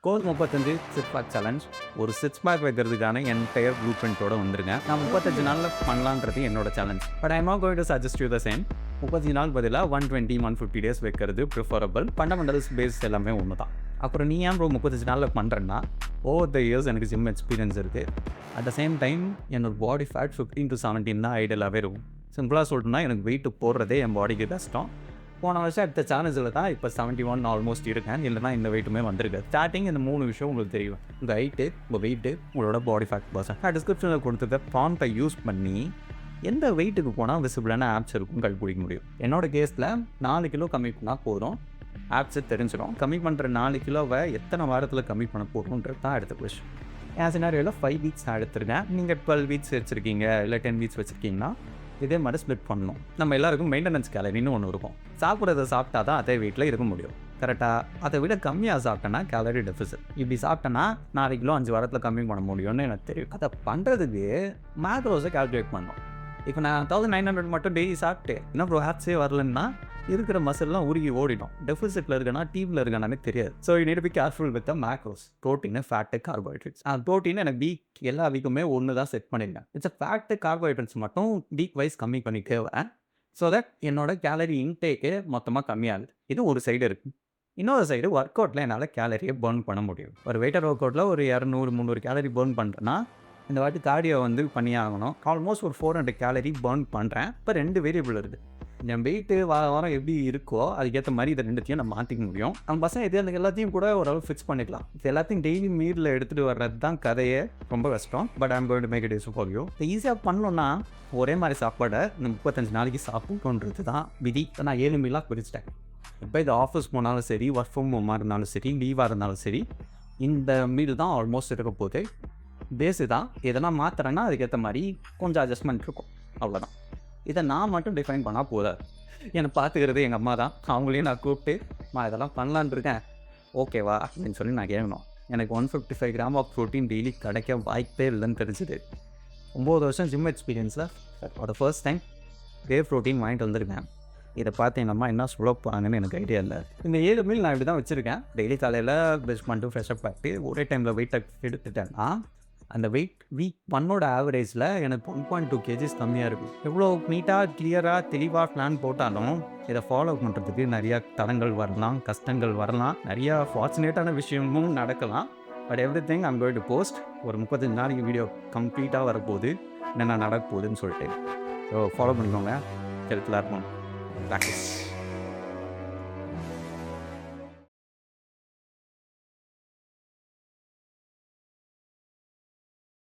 Core 35 six pack challenge ஒரு six pack வைக்கிறதுக்கான entire blue பிரிண்டோட வந்துருங்க. நான் 35 நாளில் பண்ணலான்றது என்னோட challenge. But I am not going to suggest you the same. 35 நாள் பதிலாக 120 150 டேஸ் வைக்கிறது ப்ரிஃபரபிள். ஃபண்டமெண்டல்ஸ் பேஸ் எல்லாமே ஒன்று தான். அப்புறம் நீ ஏன் ப்ரோ 35 நாளில் பண்ணுறேன்னா, ஓவர் த இயர்ஸ் எனக்கு ஜிம் எக்ஸ்பீரியன்ஸ் இருக்குது. அட் த சேம் டைம் என்னோட பாடி ஃபேட் 15 to 17 தான் ஐடியலாகவே இருக்கும். சிம்பிளாக சொல்லணும்னா எனக்கு வெயிட் போடுறதே என் பாடிக்கு கஷ்டம். போன வருஷம் அடுத்த சேலஞ்சில் தான் இப்போ 71 ஆல்மோஸ்ட் இருக்கேன். இல்லைனா இந்த வெயிட்டுமே வந்திருக்கு. ஸ்டார்டிங் இந்த 3 விஷயம் உங்களுக்கு தெரியும். உங்கள் ஹைட்டு, உங்கள் வெயிட்டு, உங்களோட பாடி ஃபேட் பர்சன். நான் டிஸ்கிரிப்ஷனில் கொடுத்துருக்க ப்ராம்ப்டை யூஸ் பண்ணி எந்த வெயிட்டுக்கு போனால் விசிபிளான ஆப்ஸ் இருக்கும் கண்டுபிடிக்க முடியும். என்னோட கேஸில் 4 கிலோ கம்மி பண்ணால் போதும். ஆப்ஸை தெரிஞ்சிடும். கம்மி பண்ணுற 4 கிலோவை எத்தனை வாரத்தில் கம்மி பண்ண போகிறோன்றது தான் அடுத்த கொஸ்டின். என் சினாரியோவில் 5 வீக்ஸ் நான் எடுத்துருக்கேன். நீங்கள் 12 வீக்ஸ் வச்சுருக்கீங்க, இல்லை 10 வீக்ஸ் வச்சுருக்கீங்கன்னா இதே மாதிரி ஸ்ப்ளிட் பண்ணணும். நம்ம எல்லாருக்கும் மெயின்டெனன்ஸ் கேலரின்னு ஒன்று இருக்கும். சாப்பிட்றத சாப்பிட்டா தான் அதே வீட்டில் இருக்க முடியும். கரெக்டாக அதை விட கம்மியாக சாப்பிட்டேன்னா கேலரி டெஃபிசிட். இப்படி சாப்பிட்டேன்னா 4 கிலோ 5 வாரத்தில் கம்மி பண்ண முடியும்னு எனக்கு தெரியும். அதை பண்ணுறதுக்கு மேக்ரோஸை கால்குலேட் பண்ணணும். இப்போ நான் 1900 மட்டும் டெய்லி சாப்பிட்டு என்ன ப்ரோ ஹேப்ஸே வரலன்னா இருக்கிற மசில்லாம் உருகி ஓடிடும். டெஃபிசிட்டில் இருக்கனா டீமில் இருக்கானே தெரியாது. So you need to be careful with the macros. Protein, fat, carbohydrates. Protein எனக்கு வீக் எல்லா வீக்குமே ஒன்று தான் செட் பண்ணியிருக்கேன். இட்ஸ் ஃபேட்டு, கார்போஹைட்ரேட்ஸ் மட்டும் வீக் வைஸ் கம்மி பண்ணிட்டே வரேன். ஸோ தட் என்னோட கேலரி இன்டேக்கு மொத்தமாக கம்மியாகுது. இது ஒரு சைடு இருக்குது. இன்னொரு சைடு ஒர்க் அவுட்டில் என்னால் கேலரியை பர்ன் பண்ண முடியும். ஒரு வெயிட்டர் ஒர்க் அவுட்டில் ஒரு 200-300 கேலரி பர்ன் பண்ணுறேன்னா இந்த வாட்டி கார்டியோ பண்ணியே ஆகணும். ஆல்மோஸ்ட் ஒரு 400 கேலரி பர்ன் பண்ணுறேன். இப்போ 2 வேரியபிள் இருக்குது. என் வெயிட்டு வாரம் எப்படி இருக்கோ அதுக்கேற்ற மாதிரி இதை 2த்தையும் நம்ம மாற்றிக்க முடியும். நம்ம பசங்க இது அந்த எல்லாத்தையும் கூட ஓரளவு ஃபிக்ஸ் பண்ணிக்கலாம். இது எல்லாத்தையும் டெய்லி மீலில் எடுத்துகிட்டு வர்றது தான் கதையே ரொம்ப கஷ்டம். But I'm going to make it use for you. ஈஸியாக பண்ணணும்னா ஒரே மாதிரி சாப்பாடை இந்த 35 நாளைக்கு சாப்பிடணுன்றது தான் விதி. நான் 7 மீலாக பிரிச்சிட்டேன். இப்போ இது ஆஃபீஸ் போனாலும் சரி, ஒர்க் ஃப்ரம் ஹோமாக இருந்தாலும் சரி, லீவாக இருந்தாலும் சரி, இந்த மீல் தான் ஆல்மோஸ்ட் இருக்க போது. பேஸு தான். எதனா மாற்றுறேன்னா அதுக்கேற்ற மாதிரி கொஞ்சம் அட்ஜஸ்ட்மெண்ட் இருக்கும். அவ்வளோதான். இதை நான் மட்டும் டிஃபைன் பண்ணால் போதாது. என்னை பார்த்துக்கிறது எங்கள் அம்மா தான். அவங்களையும் நான் கூப்பிட்டு நான் இதெல்லாம் பண்ணலான் இருக்கேன், ஓகேவா அப்படின்னு சொல்லி நான் கேட்கணும். எனக்கு 155 கிராம் ஆஃப் ப்ரோட்டீன் டெய்லி கிடைக்க வாய்ப்பே இல்லைன்னு தெரிஞ்சுது. 9 வருஷம் ஜிம் எக்ஸ்பீரியன்ஸில் ஃபார் ஃபர்ஸ்ட் டைம் ப்ரோட்டீன் வாங்கிட்டு வந்திருக்கேன். இதை பார்த்து எங்கள் அம்மா என்ன சொல்ல போகிறாங்கன்னு எனக்கு ஐடியா இல்லை. இந்த 7 மீல் நான் இப்படி தான் வச்சுருக்கேன். டெய்லி காலையில் ப்ரெஷ் பண்ணிட்டு ஃப்ரெஷ்அப் ஆகிட்டு ஒரே டைமில் வெயிட் எடுத்துட்டேன்னா அந்த வெயிட் வீக் 1 ஆவரேஜில் எனக்கு 1.2 kgs கம்மியாக இருக்கும். எவ்வளோ நீட்டாக கிளியராக தெளிவாக பிளான் போட்டாலும் இதை ஃபாலோ பண்ணுறதுக்கு நிறையா தடங்கள் வரலாம், கஷ்டங்கள் வரலாம், நிறையா ஃபார்ச்சுனேட்டான விஷயமும் நடக்கலாம். But every thing I'm going to post. ஒரு 35 நாளைக்கு வீடியோ கம்ப்ளீட்டாக வரப்போகுது, என்னென்ன நடக்க போகுதுன்னு சொல்லிட்டு. ஸோ ஃபாலோ பண்ணிக்கோங்க. ஹெல்ப்ஃபுல்லாக இருக்கும். ப்ராக்டிஸ்.